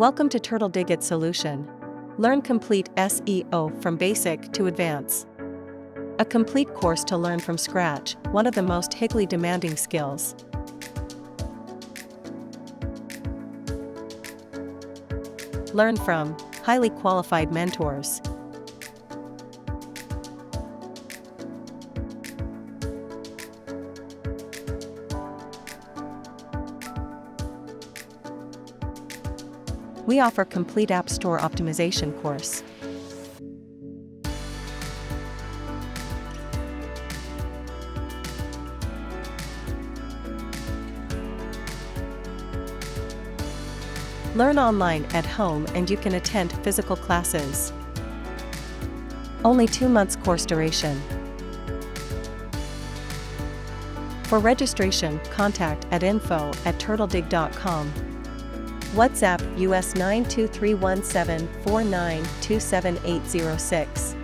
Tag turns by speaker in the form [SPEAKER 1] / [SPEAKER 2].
[SPEAKER 1] Welcome to TurtleDigit Solution. Learn complete SEO from basic to advance. A complete course to learn from scratch, one of the most highly demanding skills. Learn from highly qualified mentors. We offer complete App Store optimization course. Learn online at home and you can attend physical classes. Only 2 months course duration. For registration, contact at info@turtledig.com. WhatsApp US 9231749278006.